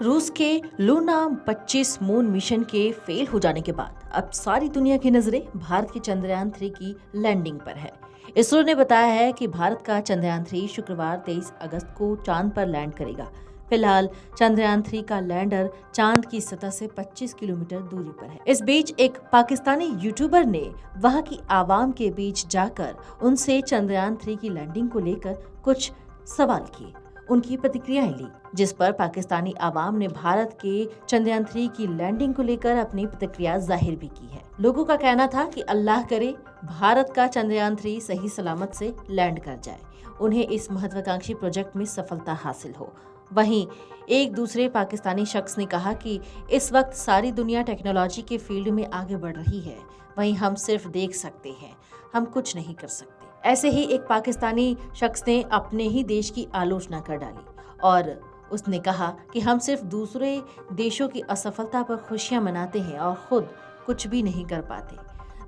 रूस के Luna 25 moon mission के फेल हो जाने के बाद अब सारी दुनिया की नजरें भारत के चंद्रयान 3 की लैंडिंग पर है। इसरो ने बताया है कि भारत का चंद्रयान 3 शुक्रवार 23 अगस्त को चांद पर लैंड करेगा। फिलहाल चंद्रयान 3 का लैंडर चांद की सतह से 25 किलोमीटर दूरी पर है। इस बीच एक पाकिस्तानी यूट्यूबर ने वहां की आवाम के बीच जाकर उनसे चंद्रयान 3 की लैंडिंग को लेकर कुछ सवाल किए, उनकी प्रतिक्रियाएं ली, जिस पर पाकिस्तानी आवाम ने भारत के चंद्रयान 3 की लैंडिंग को लेकर अपनी प्रतिक्रिया जाहिर भी की है। लोगों का कहना था कि अल्लाह करे भारत का चंद्रयान 3 सही सलामत से लैंड कर जाए, उन्हें इस महत्वाकांक्षी प्रोजेक्ट में सफलता हासिल हो। वहीं एक दूसरे पाकिस्तानी शख्स ने कहा कि इस वक्त सारी दुनिया टेक्नोलॉजी के फील्ड में आगे बढ़ रही है, वहीं हम सिर्फ देख सकते हैं, हम कुछ नहीं कर सकते। ऐसे ही एक पाकिस्तानी शख्स ने अपने ही देश की आलोचना कर डाली और उसने कहा कि हम सिर्फ दूसरे देशों की असफलता पर खुशियां मनाते हैं और खुद कुछ भी नहीं कर पाते।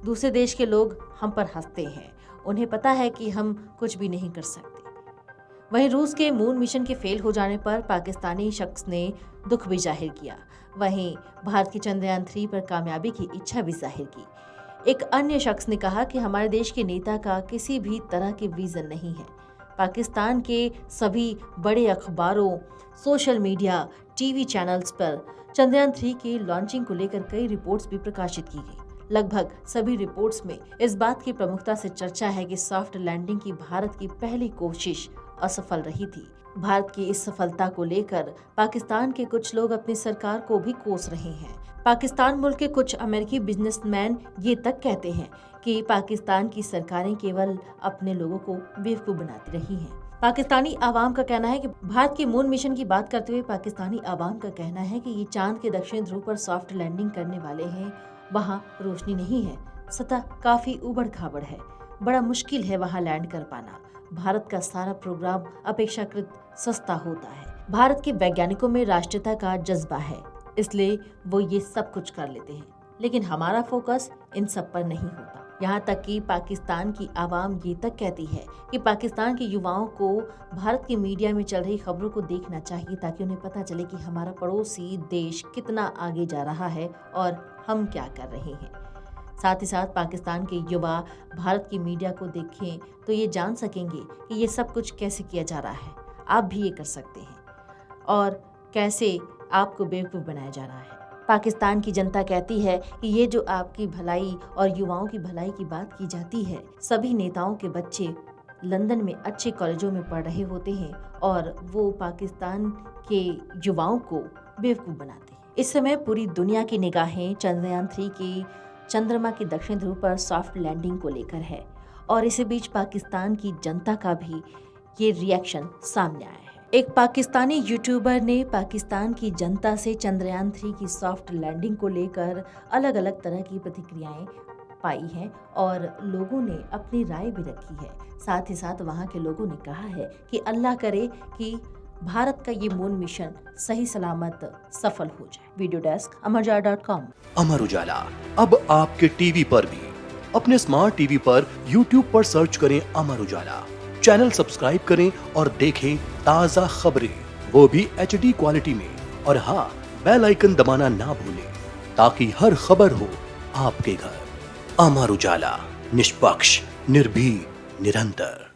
दूसरे देश के लोग हम पर हंसते हैं, उन्हें पता है कि हम कुछ भी नहीं कर सकते। वहीं रूस के मून मिशन के फेल हो जाने पर पाकिस्तानी शख्स ने दुख भी जाहिर किया। वहीं भारत के चंद्रयान 3 पर कामयाबी की इच्छा भी जाहिर की। एक अन्य शख्स ने कहा कि हमारे देश के नेता का किसी भी तरह के विजन नहीं है। पाकिस्तान के सभी बड़े अखबारों, सोशल मीडिया, टीवी चैनल्स पर चंद्रयान 3 की लॉन्चिंग को लेकर कई रिपोर्ट्स भी प्रकाशित की गई। लगभग सभी रिपोर्ट्स में इस बात की प्रमुखता से चर्चा है कि सॉफ्ट लैंडिंग की भारत की पहली कोशिश असफल रही थी। भारत की इस सफलता को लेकर पाकिस्तान के कुछ लोग अपनी सरकार को भी कोस रहे हैं। पाकिस्तान मुल्क के कुछ अमेरिकी बिजनेसमैन ये तक कहते हैं कि पाकिस्तान की सरकारें केवल अपने लोगों को बेवकूफ बनाती रही हैं। पाकिस्तानी आवाम का कहना है कि भारत के मून मिशन की बात करते हुए पाकिस्तानी आवाम का कहना है कि ये चांद के दक्षिण ध्रुव पर सॉफ्ट लैंडिंग करने वाले हैं। वहाँ रोशनी नहीं है, सतह काफी उबड़ खाबड़ है, बड़ा मुश्किल है वहाँ लैंड कर पाना। भारत का सारा प्रोग्राम अपेक्षाकृत सस्ता होता है। भारत के वैज्ञानिकों में राष्ट्रीयता का जज्बा है, इसलिए वो ये सब कुछ कर लेते हैं, लेकिन हमारा फोकस इन सब पर नहीं होता। यहाँ तक कि पाकिस्तान की आवाम ये तक कहती है कि पाकिस्तान के युवाओं को भारत की मीडिया में चल रही खबरों को देखना चाहिए, ताकि उन्हें पता चले कि हमारा पड़ोसी देश कितना आगे जा रहा है और हम क्या कर रहे हैं। साथ ही साथ पाकिस्तान के युवा भारत की मीडिया को देखें तो ये जान सकेंगे कि ये सब कुछ कैसे किया जा रहा है, आप भी ये कर सकते हैं और कैसे आपको बेवकूफ़ बनाया जा रहा है। पाकिस्तान की जनता कहती है कि ये जो आपकी भलाई और युवाओं की भलाई की बात की जाती है, सभी नेताओं के बच्चे लंदन में अच्छे कॉलेजों में पढ़ रहे होते हैं और वो पाकिस्तान के युवाओं को बेवकूफ़ बनाते हैं। इस समय पूरी दुनिया की निगाहें चंद्रयान 3 की चंद्रमा के दक्षिण ध्रुव पर सॉफ्ट लैंडिंग को लेकर है और इसी बीच पाकिस्तान की जनता का भी ये रिएक्शन सामने आया है। एक पाकिस्तानी यूट्यूबर ने पाकिस्तान की जनता से चंद्रयान 3 की सॉफ्ट लैंडिंग को लेकर अलग अलग तरह की प्रतिक्रियाएं पाई हैं और लोगों ने अपनी राय भी रखी है। साथ ही साथ वहां के लोगों ने कहा है कि अल्लाह करे कि भारत का ये मून मिशन सही सलामत सफल हो जाए। Video desk amarujala.com। Amar Ujala अब आपके टीवी पर भी। अपने स्मार्ट टीवी पर YouTube पर सर्च करें अमर उजाला, चैनल सब्सक्राइब करें और देखें ताज़ा खबरें, वो भी HD क्वालिटी में। और हाँ, बेल आइकन दबाना ना भूलें ताकि हर खबर हो आपके घर। अमर उजाला, निष्पक्ष, निर्भीक, निरंतर।